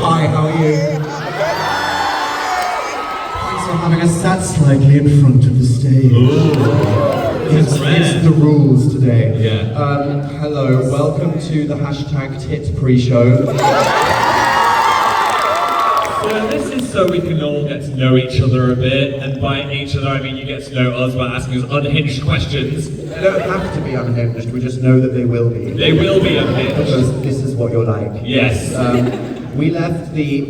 Hi, how are you? Thanks for having us sat slightly in front of the stage. It's the rules today. Yeah. Hello, welcome to the #tit pre-show. So this is so we can all get to know each other a bit, and by each other I mean you get to know us by asking us unhinged questions. They don't have to be unhinged, we just know that they will be. They will be unhinged. Because this is what you're like. Yes. We left the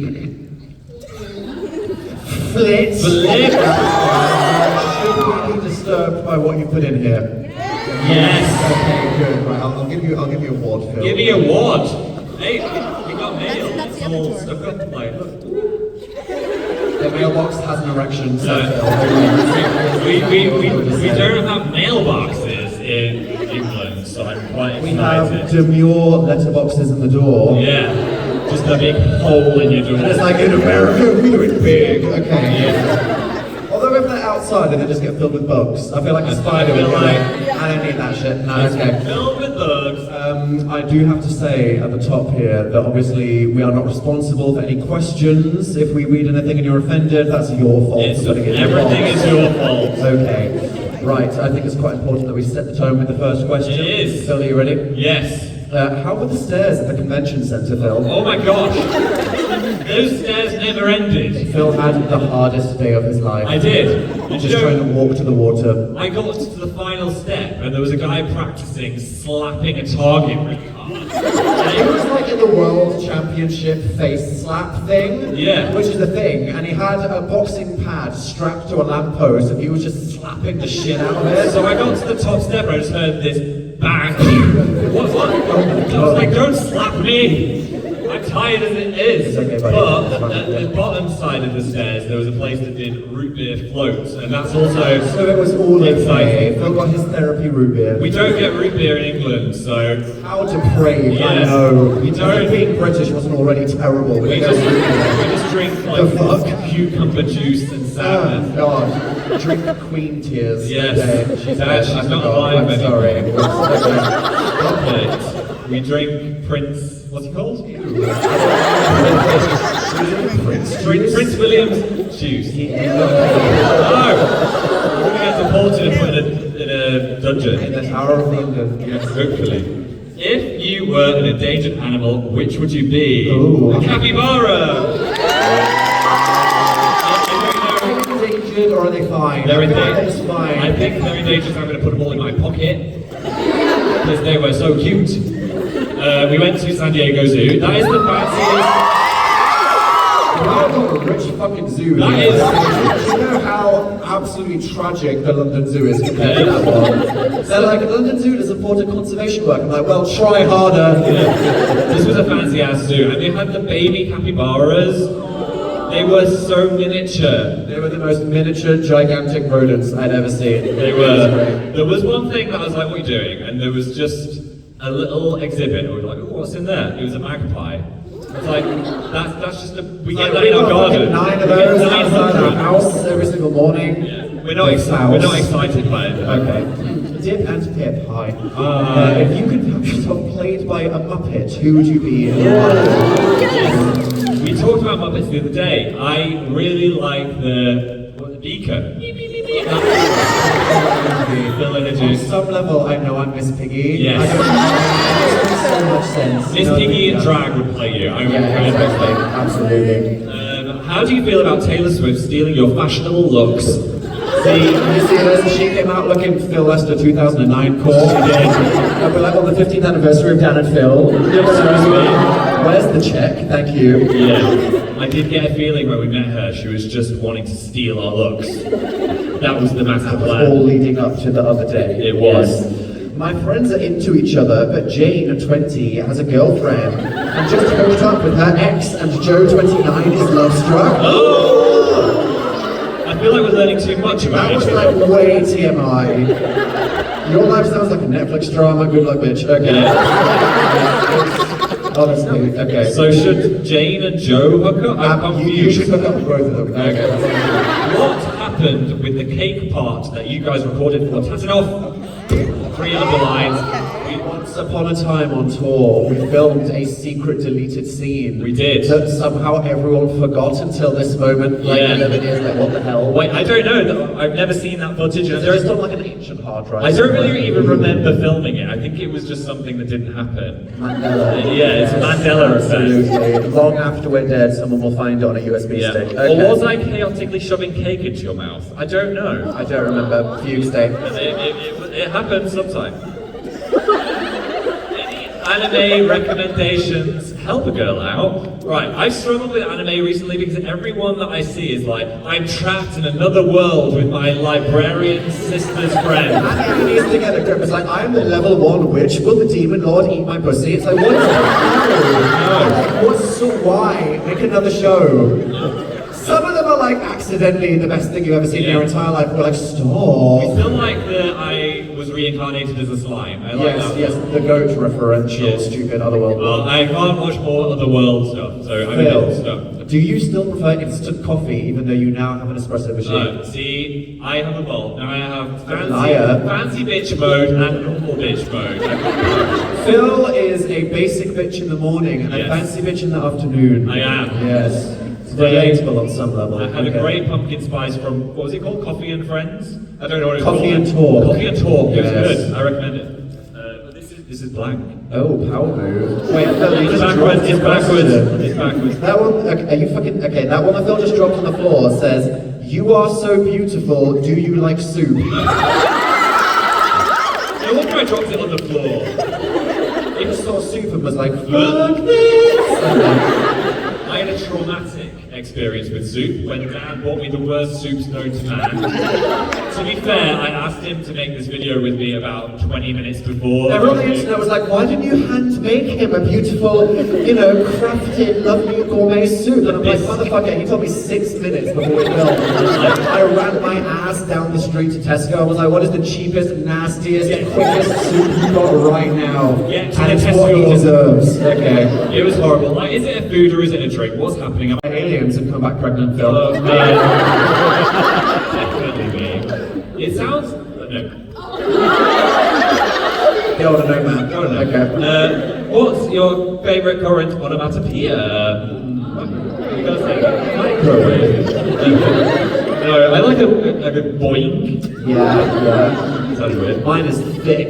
flit. Flip. Should we be disturbed by what you put in here? Yes. Okay, good. Right, I'll give you a award, Phil. Give me a award. Hey, you got mail. It's all stuck up like. Look. The mailbox has an erection. So We don't have mailboxes in England, so I'm quite excited. we have demure letterboxes in the door. Yeah, just a big hole in your door. And it's like in America, we do it big. Okay. Yeah. Although if they're outside and they just get filled with bugs, I feel like a spider would be like, I don't need that shit. No, okay. Filled with bugs. I do have to say at the top here that obviously we are not responsible for any questions. If we read anything and you're offended, that's your fault. Everything is your fault. Okay. Right, I think it's quite important that we set the tone with the first question. It is. Phil, are you ready? Yes. How were the stairs at the convention centre, Phil? Oh my gosh. Those stairs never ended. Phil had the hardest day of his life. I did. Just trying to walk to the water. I got to the final step and there was a guy practicing slapping a target really hard. It was like in the World Championship face slap thing, Yeah. which is a thing, and he had a boxing pad strapped to a lamppost and he was just slapping the shit out of it. So I got to the top step and I just heard this bang. What? I was like, don't slap me! I'm tired as it is. Okay, buddy. But at the bottom side of the stairs there was a place that did root beer floats, and that's also So it was all exciting. okay. Phil got his therapy root beer. We don't get root beer in England, so How depraved, I Yes. know. We don't. Being British wasn't already terrible. we just drink The fuck? like cucumber juice and Oh salmon. God, drink Queen tears. Yes. today. She's Dead. dead. She's I not forgot. alive I'm sorry. anymore. Okay. But we drink Prince. What's he called? Prince William's juice. No, we're gonna get deported and put in a dungeon. In the Tower of London. Yes, hopefully. If you were an endangered animal, which would you be? Ooh. A capybara! Endangered or are they fine? They're I feel like endangered. It's fine. I think they're endangered, so I'm going to put them all in my pocket. Because they were so cute. We went to San Diego Zoo. That is the fanciest. I've got a rich fucking zoo. That here. is- Do you know how absolutely tragic the London Zoo is compared to that one? They're like, London Zoo to support a conservation work. I'm like, well, try harder. This was a fancy ass zoo, and they had the baby capybaras. They were so miniature. They were the most miniature, gigantic rodents I'd ever seen. They were. There was one thing that I was like, what are you doing? And there was just a little exhibit. And we were like, oh, what's in there? It was a magpie. It's like, that's just a, we get that in our garden. 9 of We get those outside our 900. house every single morning. Yeah. We're not excited by it. Okay. Dip and Pip, hi. Hi. If you could have yourself played by a Muppet, who would you be? We talked about Muppets the other day. I really like the beaker. On some level, I know I'm Miss Piggy. Yes. I don't, it makes so much sense. Miss Piggy in drag would play you. I would Yeah, exactly. Absolutely. How do you feel about Taylor Swift stealing your fashionable looks? See, you see this? She came out looking Phil Lester 2009 core. And we're like on the 15th anniversary of Dan and Phil. Where's the check? Thank you. Yeah. I did get a feeling when we met her, she was just wanting to steal our looks. That was the master All plan. leading up to the other day. It was. Yes. My friends are into each other, but Jane, at 20, has a girlfriend and just hooked up with her ex, and Joe, 29, is love struck. Oh! I feel like we're learning too much about That was each other. like way TMI. Your life sounds like a Netflix drama, good luck, bitch. Okay. Honestly, okay. So should Jane and Joe hook up? I'm confused. You should hook up with both of them. Okay. What happened with the cake part that you guys recorded for Tatanoff? 3 other lines. We want Once upon a time on tour, we filmed a secret deleted scene. We did. That somehow everyone forgot until this moment, like 11 years later. What the hell? Wait, I don't know. I've never seen that footage. There's not like an ancient hard drive. I don't really even remember filming it. I think it was just something that didn't happen. Mandela. Yeah, it's Mandela effect. Absolutely. Long after we're dead, someone will find it on a USB stick. Okay. Or was I chaotically shoving cake into your mouth? I don't know. I don't remember. Fugue state. It happens sometimes. Any anime recommendations? Help a girl out. Right, I've struggled with anime recently because everyone that I see is like, I'm trapped in another world with my librarian sister's friend. And it needs to get a grip. It's like, I'm the level 1 witch. Will the demon lord eat my pussy? It's like, what is that? No. What's so why? Make another show. Some of them are like accidentally the best thing you've ever seen in your entire life. We're like, stop. I still like that I was reincarnated as a slime. I like that. Yes, the goat referential, stupid otherworld. Well, I can't watch more otherworld stuff, so I'm into stuff. Do you still prefer instant coffee, even though you now have an espresso machine? See, I have a bolt. Now I have fancy bitch mode and normal bitch mode. Phil is a basic bitch in the morning and a fancy bitch in the afternoon. I am. Yes. Relatable on some level. I had a great pumpkin spice from, what was it called? Coffee and Friends? I don't know what it's Coffee called. and Talk. Coffee and Talk. It was good. I recommend it. But this is blank. Oh, power move. Wait, Phil, you It's just backwards. dropped It's backwards. It's backwards. That one, okay, are you fucking, okay, that one that Phil just dropped on the floor says, "You are so beautiful, do you like soup?" No wonder I dropped it on the floor. He just saw soup and was like, fuck this! I had a traumatic experience with soup when Dad bought me the worst soups known to man. To be fair, I asked him to make this video with me about 20 minutes before. Everyone on the internet was like, why didn't you hand make him a beautiful, crafted, lovely gourmet soup? And I'm like, motherfucker, he told me 6 minutes before we filmed. I ran my ass down the street to Tesco. I was like, what is the cheapest, nastiest, quickest soup you got right now? Yeah, and it's what he deserves. Okay. It was horrible. Like, is it a food or is it a drink? What's happening? Aliens have come back pregnant, Phil. Definitely me. It sounds... No. Go on, no man. Go on, okay. What's your favourite current onomatopoeia? What are you gonna say? Microwave. No, I like a good boing. Yeah. Sounds weird. Mine is thick.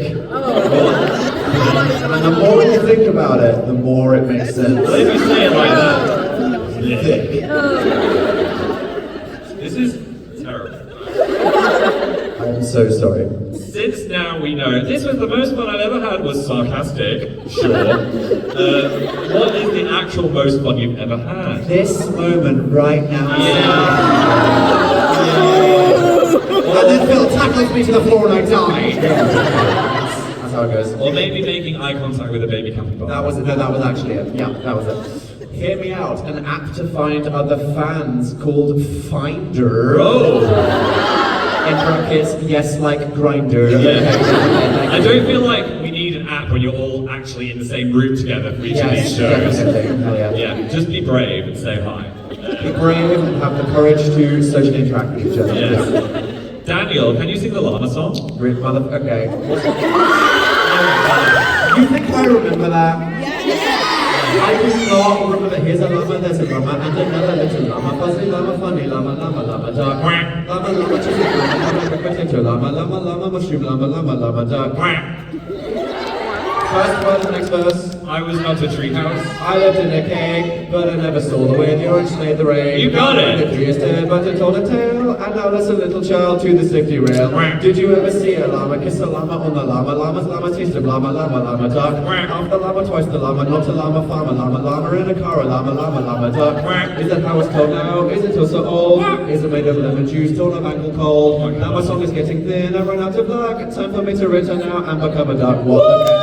And the more you think about it, the more it makes sense. What if you say it like that? Thick. This is terrible. I'm so sorry. Since now we know this was the most fun I've ever had was sarcastic, sure. What is the actual most fun you've ever had? This moment right now. Yeah. And then Phil tackles me to the floor and I die. That's how it goes. Or maybe making eye contact with a baby capybara. That was it. No, that was actually it. Yeah, that was it. Hear me out. An app to find other fans called Finder. Oh. In brackets, yes, like Grinder. Yeah. I don't feel like we need an app when you're all actually in the same room together for each of these shows. Definitely. Yeah, just be brave and say hi. Be brave and have the courage to socially interact with each other. Yes. Daniel, can you sing the Llama Song? Okay. You think I remember that? I do not remember. Here's a llama, there's a llama, and another little llama. Fuzzy llama, funny llama, llama, duck. Llama, chicken, llama, potato, llama, mushroom, llama, duck. First verse, next verse. I was not a treehouse. I lived in a cave, but I never saw the wind. The orange slayed the rain. You got it. The tree is dead, but it told a tale. And now there's a little child to the safety rail. Did you ever see a llama kiss a llama on the llama? Llama's llama taste of llama, duck. Half the llama, twice the llama, not a llama farmer. Llama in a car, a llama, duck. Is that how it's called now? Is it also old? Is it made of lemon juice, torn of ankle cold? Now my song is getting thin, I run out of luck. Time for me to return now and become a duck. What the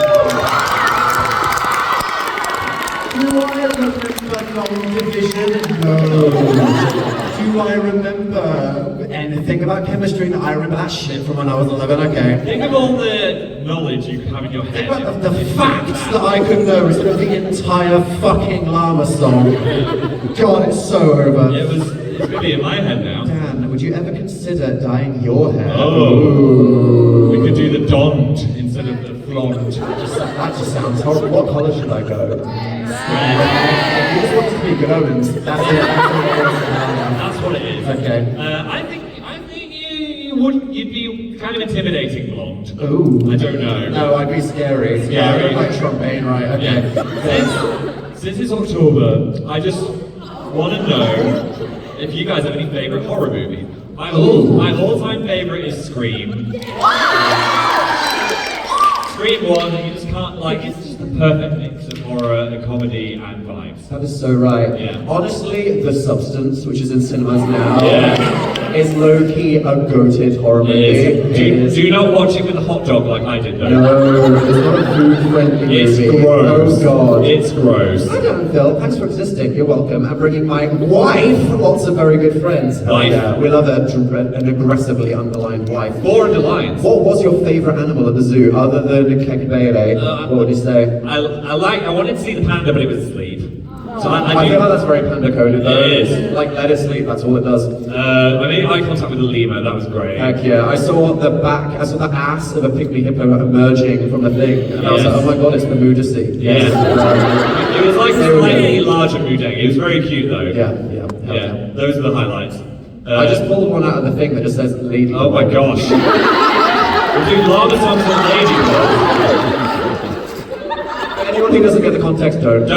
Do I remember long division? No. Do I remember anything about chemistry? No, I remember that shit from when I was 11, okay. Think of all the knowledge you have in your head. Think about the facts that I could know instead of the entire fucking Llama Song. God, it's so over. It's gonna be in my head now. Dan, would you ever consider dyeing your hair? Oh. We could do the donned instead of the blonde. That just sounds horrible. What colour should I go? You just want it to be good omens. That's it. That's what it is. Okay. I think you'd be kind of intimidating blonde. Ooh. I don't know. No, I'd be scary. Scary. Yeah, I look like Trombone, right? Okay. Yeah. Since it's October, I just want to know if you guys have any favourite horror movies. My all-time favourite is Scream. Scream 1, you just can't, like, it's just the perfect mix of horror and comedy and vibes. That is so right. Yeah. Honestly, The Substance, which is in cinemas now, Yeah. is low-key a goated horror movie. Do not watch it with a hot dog like I did though. No, it's not a food-friendly movie. It's gross. Oh God. It's gross. I don't, Phil. Thanks for existing. You're welcome. And bringing my wife, lots of very good friends. Wife. Yeah, we love an aggressively underlined wife. 4 underlines. What was your favourite animal at the zoo, other than a kekbele? What would you say? I wanted to see the panda, but it was asleep. So I feel like that's very panda coded though. It is. Like, let it sleep, that's all it does. I made eye contact with the lemur, that was great. Heck yeah. I saw the ass of a pygmy hippo emerging from the thing, and I was like, oh my god, it's the Mudacy. Yes. It was like a slightly larger Mudeng. It was very cute though. Yeah. Those are the highlights. I just pulled one out of the thing that just says Lady. Oh my gosh. We're doing Llama Songs on Ladybug. Anyone who doesn't get the context, don't.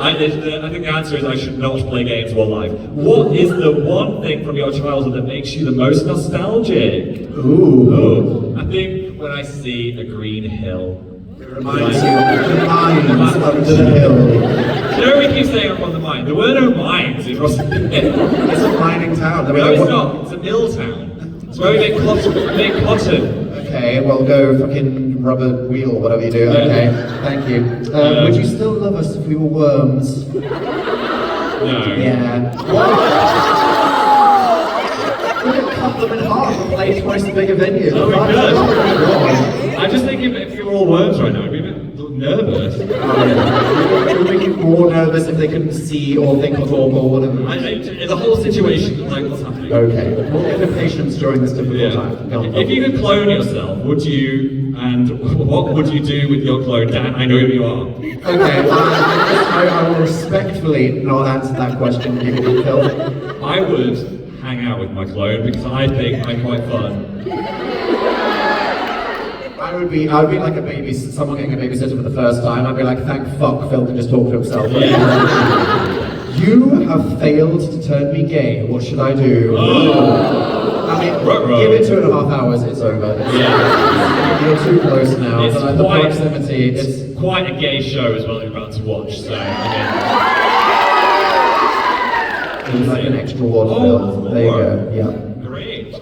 I think the answer is I should not play games while live. What is the one thing from your childhood that makes you the most nostalgic? Ooh. I think when I see a green hill. It reminds you of the mines under the hill. You know, we keep saying up on the mine. There were no mines in Rossington. It's a mining town. No, it's not. It's a mill town. It's where we make cotton. Okay, well go fucking rubber wheel, whatever you do. Okay, thank you. Would you still love us if we were worms? No. Yeah. We could cut them in half and play twice the bigger venue. Oh, we could. I just think if you were all worms right now, I'd be a bit nervous. It would make you more nervous if they couldn't see or think or talk or whatever. The whole situation, like what's happening. Okay, we'll give them patience during this difficult time. Go on. If you could clone yourself, would you, and what would you do with your clone? Dan, I know who you are. Okay, I will respectfully not answer that question, given you, Phil. I would hang out with my clone because I think I'm quite fun. I would be like a baby, someone getting a babysitter for the first time. I'd be like, thank fuck, Phil can just talk to himself. Yeah. You have failed to turn me gay. What should I do? Oh. I mean, Ruh-roh. give it 2.5 hours. It's over. Yeah. You're too close now. It's The proximity. It's quite a gay show as well that you're about to watch. So It's like an extra one, Phil. There you go. Yeah. Great.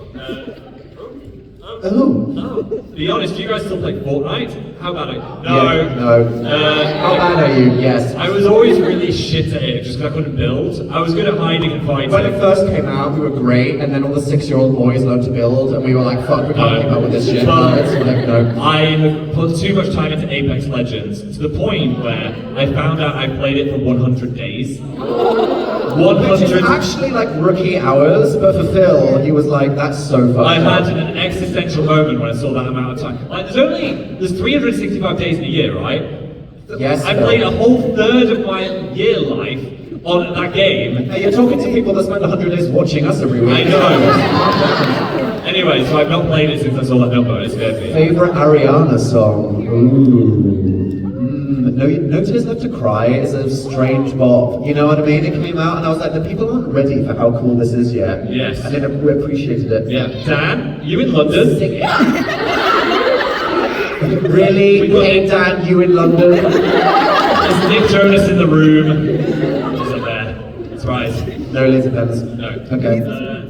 Oh. Be honest, do you guys still play Fortnite? How about it? No. Yeah, no. How bad are you? Yes. I was always really shit at it just because I couldn't build. I was good at hiding and fighting. When it first came out, we were great, and then all the 6-year-old boys learned to build, and we were like, fuck, we can't keep up with this shit. I have put too much time into Apex Legends to the point where I found out I played it for 100 days. 100. Which is actually like rookie hours, but for Phil, he was like, that's so fun. I had an existential moment when I saw that amount of time. Like, there's 365 days in a year, right? Yes. I played a whole third of my year life on that game. Hey, you're talking to people that spend 100 days watching us every week. I know. Anyway, so I've not played it since I saw that number. It scared me. Favorite Ariana song? Ooh. No Tears Left to Cry is a strange bop. You know what I mean? It came out and I was like, the people aren't ready for how cool this is yet. Yes. And then we appreciated it. Yeah. Dan, you in London? Sing it. Really? Hey Dan, you in London? Is Nick Jonas in the room? He's up there. That's right. No laser pens. No. Okay.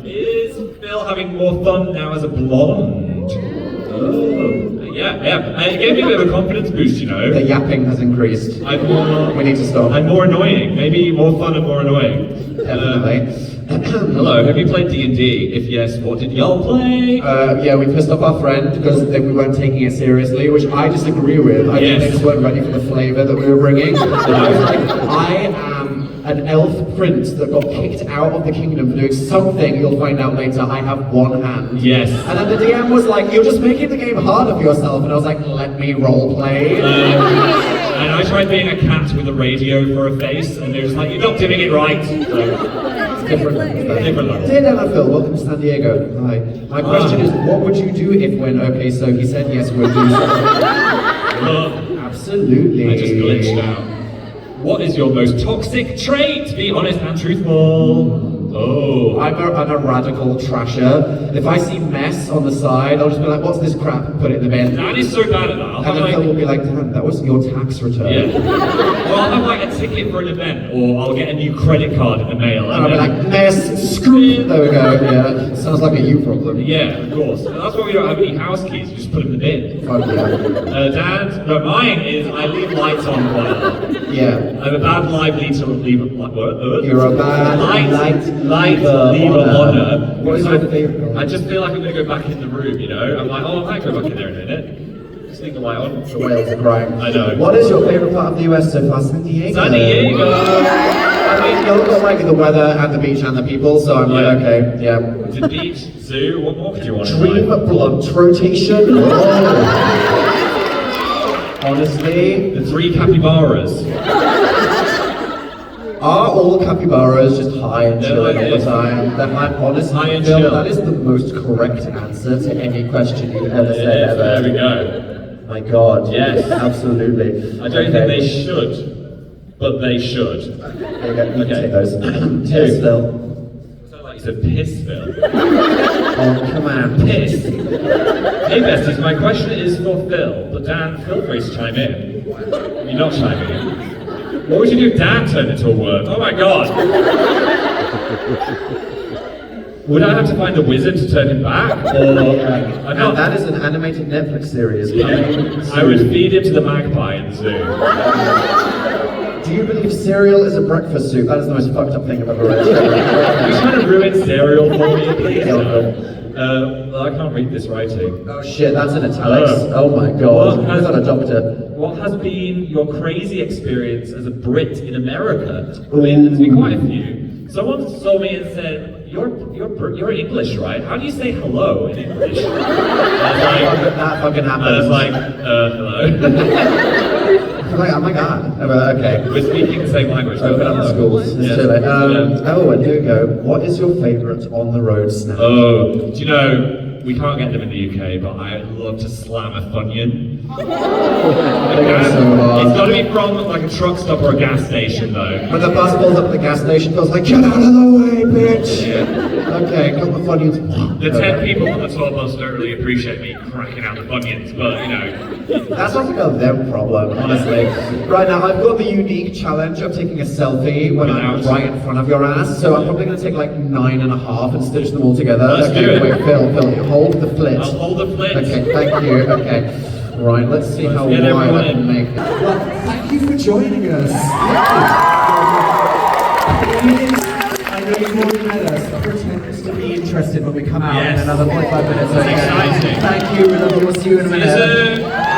Is Phil having more fun now as a blonde? Oh. Yeah. It gave me a bit of a confidence boost, you know. The yapping has increased. We need to stop. I'm more annoying. Maybe more fun and more annoying. Definitely. Hello, have you played D&D? If yes, what did y'all play? Yeah, we pissed off our friend because we weren't taking it seriously, which I disagree with. I think they just weren't ready for the flavour that we were bringing. I was like, I am an elf prince that got kicked out of the kingdom for doing something, you'll find out later, I have one hand. Yes. And then the DM was like, you're just making the game harder for yourself. And I was like, let me role play. And I tried being a cat with a radio for a face, and they were just like, you're not doing it right. So, Different level. Dear Della Phil, welcome to San Diego. Hi. My question is, what would you do if when? Okay, so he said yes, we'll do something. Absolutely. I just glitched out. What is your most toxic trait? Be honest and truthful. Oh. I'm a radical trasher. If I see mess on the side, I'll just be like, what's this crap? And put it in the bin. Dan is so bad at that. And then Phil will be like, damn, that was your tax return. Yeah. Or I'll have like a ticket for an event, or I'll get a new credit card in the mail. And I'll be like, mess, screw. There we go, yeah. Sounds like a you problem. Yeah, of course. That's why we don't have any house keys, we just put them in the bin. Fuck yeah. Dan, no, mine is I leave lights on quite a lot. Yeah. I'm a bad live leader. You're a bad light leaver honor. What is your favourite? I just feel like I'm going to go back in the room, you know? I'm like, oh, I might go back in there in a minute. Just leave the light on. The whales are crying. I know. What is your favourite part of the US so far? San Diego. San Diego! I mean, you don't like the weather and the beach and the people, so I'm like, okay, yeah. The beach, zoo, what more could you want? Dream blunt rotation? Oh. Honestly, The 3 capybaras. are all capybaras just high and chilling all the Yes. time? That might honestly High and Phil, chill. that is the most correct answer to any question you've ever said Yes, ever. there we go. My God, Yes. absolutely. I don't think they should, but they should. There you go, you can Okay. take those. Cheers, Phil. Sound like you said piss, Phil. Oh, come on. Piss. Hey besties, my question is for Phil, but Dan, feel free to chime in. You're not chiming in. What would you do if Dan turned into a word? Oh my god! Would I have to find a wizard to turn him back? Or I'm And not. that is an animated Netflix series. I would feed him to the magpie in the zoo. Do you believe cereal is a breakfast soup? That is the most fucked up thing I've ever read. Are you trying to ruin cereal for me, please? Yeah. I can't read this writing. Oh shit, that's in italics. Oh my god. What I has- thought I dropped it. What has been your crazy experience as a Brit in America? I mean, there's been quite a few. Someone saw me and said, "You're English, right? How do you say hello in English?" I That fucking was happens. like, hello. I'm like, oh my god. Okay. We're speaking the same language. Open up the schools. It's Yes. too late. Yeah. Oh, and here we go. What is your favourite on the road snack? Oh, do you know, we can't get them in the UK, but I love to slam a Funyun. They go so hard. It's got to be from like a truck stop or a gas station though. When the bus pulls up at the gas station, feels like, get out of the way, bitch! Okay, got my Funyuns. The 10 people on the tour bus don't really appreciate me cracking out the Funyuns, but you know. That sounds like a them problem, honestly. Right now, I've got the unique challenge of taking a selfie when I'm Without- right in front of your ass, so I'm probably going to take like 9.5 and stitch them all together. Let's okay, do it. wait, Phil, hold the flit. I'll hold the flit. Okay, thank you, okay. Right, let's see how get wide everyone I can in. make it. Well, thank you for joining us. Please, I know you've already met us, but pretend to be interested when we come out Yes. in another 45 minutes. It's okay? exciting. Thank you, we love you, we'll see you in a See you minute. soon.